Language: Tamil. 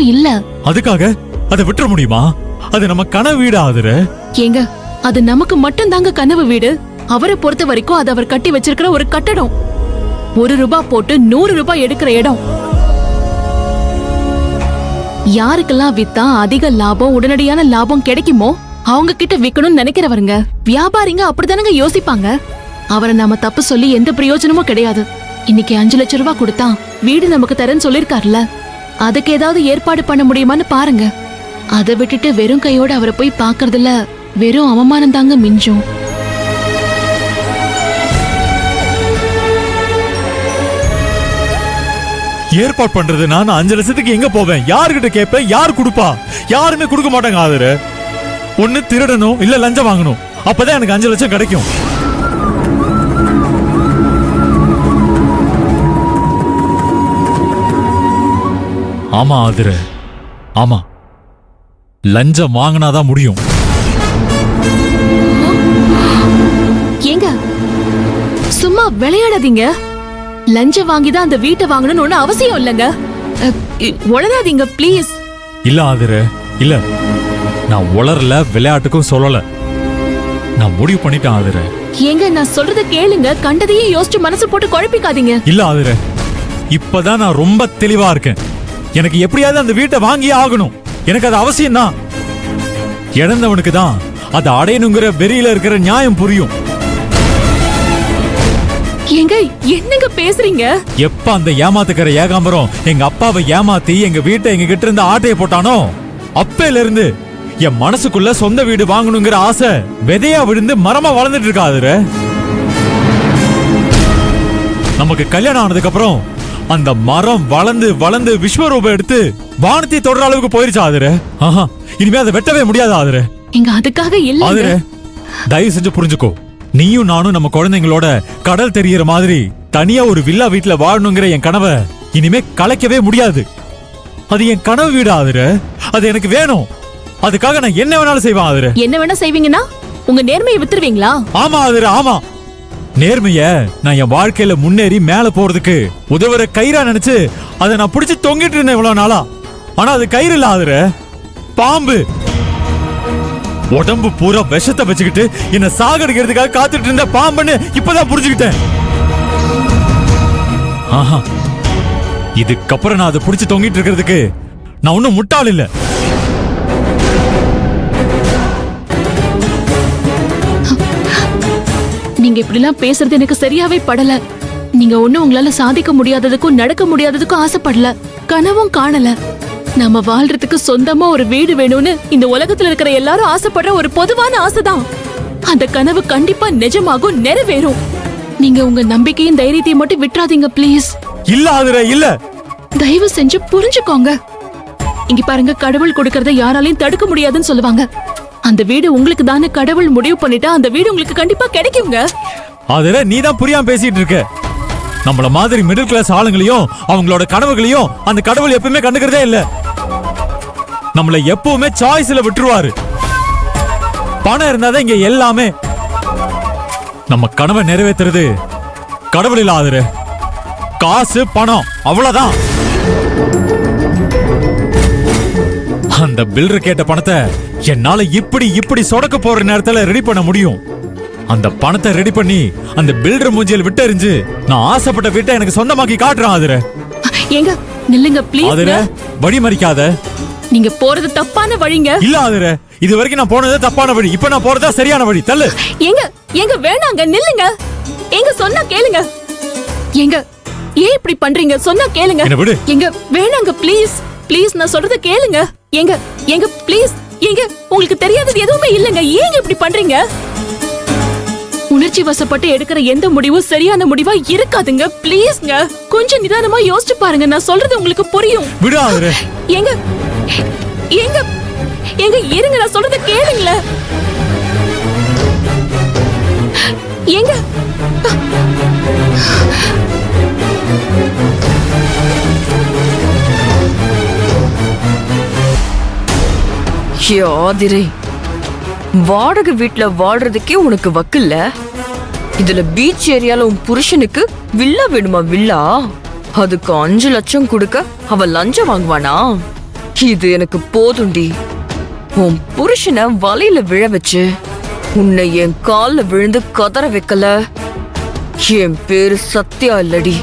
பிரயோஜனமும் இல்ல. அதுக்காக அதை விட்டுற முடியுமா? அது நம்ம கனவு வீடு ஆதுர. ஏங்க, அது நமக்கு மட்டும் தாங்க கனவு வீடு. அவரை பொறுத்த வரைக்கும் அது அவர் கட்டி வச்சிருக்கிற ஒரு கட்டடம். 1 ரூபாய் போட்டு 100 ரூபாய் எடுக்கிற இடம். யாருக்கெல்லாம் வித்தா அதிக லாபம், உடனடியான லாபம் கிடைக்குமோ அவங்க கிட்ட விக்கணும்னு நினைக்கிறவருங்க. வியாபாரிங்க அப்படித்தானங்க யோசிப்பாங்க. அவரை நாம தப்பு சொல்லி எந்த பிரயோஜனமும் கிடையாது. இன்னைக்கு 5 லட்சம் ரூபாய் கொடுத்தா வீடு நமக்கு தரேன்னு சொல்லிருக்காருல, அதுக்கு ஏதாவது ஏற்பாடு பண்ண முடியுமான்னு பாருங்க. அதை விட்டுட்டு வெறும் கையோட அவரை போய் பாக்குறதுல வெறும் அவமானம் தாங்க மிஞ்சும். ஏற்பாடு பண்றது நான் 5 லட்சத்துக்கு எங்க போவேன்? யாருகிட்ட கேட்பேன்? யார் கொடுப்பா? யாருமே கொடுக்க மாட்டாங்க ஆதுர. ஒண்ணு திருடணும், இல்ல லஞ்சம் வாங்கணும். அப்பதான் எனக்கு 5 லட்சம் கிடைக்கும். ஆமா ஆதுர, ஆமா, லஞ்சம் வாங்கினாதான் முடியும். ஏங்க, சும்மா விளையாடாதீங்க. லஞ்சம் வாங்கிதான் அந்த வீட்டை வாங்கணும்னு ஒண்ணு அவசியம் இல்லங்க. உளராதீங்க ப்ளீஸ். இல்ல ஆதுர, இல்ல, நான் உளரல, விளையாட்டுக்கும் சொல்லல. நான் முடிவு பண்ணிட்டேன் ஆதுர. ஏங்க, நான் சொல்றத கேளுங்க. கண்டதையே யோசிச்சு மனசு போட்டு குழப்பிக்காதீங்க. இல்ல ஆதுர, இப்பதான் நான் ரொம்ப தெளிவா இருக்கேன். எனக்கு எப்படியாவது அந்த வீட்டை வாங்கியே ஆகணும். எனக்கு அது அவசியம் தான். இழந்தவனுக்கு தான் அதை அடையணுங்கிற வெறியில இருக்கிற நியாயம் புரியும். ஏங்க, என்னங்க பேசுறீங்க? எப்ப அந்த ஏமாத்துக்கிற ஏகாம்பரம் எங்க அப்பாவை ஏமாத்தி எங்க வீட்டை எங்க கிட்ட இருந்து ஆட்டைய போட்டானோ, அப்பையில இருந்து என் மனசுக்குள்ள சொந்த வீடு வாங்கணுங்கிற ஆசை விதையா விழுந்து மரமா வளர்ந்துட்டு இருக்காதுர. நமக்கு கல்யாணம் ஆனதுக்கு அப்புறம் அந்த மரம் வளர்ந்து வளர்ந்து விஸ்வரூபம் எடுத்து வானத்தை தொடர அளவுக்கு போயிருச்சு ஆதுர. ஆஹா, இனிமே அதை வெட்டவே முடியாது ஆதுர. இங்க அதுக்காக இல்ல ஆதுர, தயவு செஞ்சு புரிஞ்சுக்கோ. நீயும் நானும் நம்ம குழந்தைங்களோட கடல் தெரியற மாதிரி தனியா ஒரு வில்லா வீட்டுல வாழணுங்கிற என் கனவை இனிமே கலைக்கவே முடியாது. அது என் கனவு வீடு ஆதுர. அது எனக்கு வேணும். அதுக்காக நான் என்ன வேணாலும் செய்வேன் ஆதுர. என்ன வேணா செய்வீங்கன்னா உங்க நேர்மையை வித்துருவீங்களா? ஆமா ஆதுர, ஆமா. நேர்மைய நான் என் வாழ்க்கையில முன்னேறி மேல போறதுக்கு உதவுற கயிறா நினைச்சு அதை நான் பிடிச்சு தொங்கிட்டு இருந்தேன் இவ்வளவு நாளா. ஆனா அது கயிறு இல்ல ஆதுர, பாம்பு. உடம்பு பூரா விஷத்தை வச்சுக்கிட்டு என்ன சாகடிக்கிறதுக்காக காத்துட்டு இருந்த பாம்புன்னு இப்பதான் புரிஞ்சுக்கிட்டேன். ஆஹா, இதுக்கப்புறம் நான் அதை பிடிச்சு தொங்கிட்டு இருக்கிறதுக்கு நான் ஒன்னும் முட்டாள் இல்ல. நீங்க இப்படிலாம் பேசுறது எனக்கு சரியாவே படல. நீங்க ஒண்ணும் உங்களால சாதிக்க முடியாததுக்கும் நடக்க முடியாததுக்கும் ஆசைப்படல, கனவும் காணல. நாம வாழ்றதுக்கு சொந்தமா ஒரு வீடு வேணும்னு இந்த உலகத்துல இருக்கிற எல்லாரும் ஆசைப்படுற ஒரு பொதுவான ஆசைதான். அந்த கனவு கண்டிப்பா நிஜமாகும், நிறைவேறும். நீங்க உங்க நம்பிக்கையும் தைரியத்தையும் மட்டும் விட்டுறாதீங்க ப்ளீஸ். இல்ல ஆதுர, இல்ல. தயவு செஞ்சு புரிஞ்சுக்கோங்க. இங்க பாருங்க, கடவுள் கொடுக்கறத யாராலையும் தடுக்க முடியாதுன்னு சொல்லுவாங்க. அந்த வீடு உங்களுக்கு தானே கடவுள் முடிவு பண்ணிட்டா அந்த வீடு உங்களுக்கு கண்டிப்பா கிடைக்குங்க. ஆதுர, நீ தான் புரியாம பேசிட்டு இருக்க. நம்மள மாதிரி மிடில் கிளாஸ் ஆளுங்களையும் அவங்களோட கனவுகளையும் அந்த கடவுள் எப்பவுமே கண்டுக்கிறதே இல்ல. நம்மள எப்பவுமே சாய்ஸ்ல விட்டுருவாரு. பணம் இருந்தாதான் இங்க எல்லாமே. நம்ம கனவை நிறைவேற்றுறது கடவுள் இல்ல ஆதுர, காசு பணம், அவ்வளவுதான். அந்த பில்டர் கேட்ட பணத்தை என்னால இப்படி சொடக்க போற நேரத்துல ரெடி பண்ண முடியும். அந்த பணத்தை ரெடி பண்ணி அந்த பில்டர் மூஞ்சியில் விட்டெறிஞ்சு நான் ஆசைப்பட்ட வீட்டை எனக்கு சொந்தமாக்கி காட்டுறேன் ஆதுர. ஏங்க, நில்லுங்க ப்ளீஸ். ஆதுர, வழி மறிக்காத. நீங்க போறது தப்பான வழிங்க. இல்ல ஆதுர, இது வரைக்கும் நான் போனதே தப்பான வழி. இப்ப நான் போறதா சரியான வழி. தள்ளு. ஏங்க, ஏங்க வேணாங்க, நில்லுங்க. ஏங்க, சொன்னா கேளுங்க. ஏங்க, ஏன் இப்படி பண்றீங்க? சொன்னா கேளுங்க. என்ன விடு. ஏங்க வேணாங்க ப்ளீஸ். ப்ளீஸ், நான் சொல்றத கேளுங்க. ஏங்க, ஏங்க ப்ளீஸ். ஏங்க, உங்களுக்கு தெரியாதது எதுவுமே இல்லங்க. ஏங்க இப்படி பண்றீங்க? உணர்ச்சி வசப்பட்டு எடுக்கிற எந்த முடிவும் சரியான முடிவா இருக்காதுங்க. ப்ளீஸ்ங்க, கொஞ்சம் நிதானமா யோசிச்சு பாருங்க. நான் சொல்றது உங்களுக்கு புரியும். விடு ஆதுர. ஏங்க, ஏங்க, ஏங்க இருங்க, நான் சொல்றத கேளுங்களே. ஏங்க, ஆதிரே, வாடகை வீட்டுல வாழ்றதுக்கே உனக்கு வக்கில்ல. இதுல பீச் ஏரியால உன் புருஷனுக்கு வில்லா வேணுமா? வில்லா அதுக்கு 5 லட்சம் கொடுக்க அவ லஞ்சம் வாங்குவானா? இது எனக்கு போதுண்டி. உன் புருஷனை வலையில விழ வச்சு உன்னை என் கால்ல விழுந்து கதற வைக்கல என் பேரு சத்யா இல்லடி.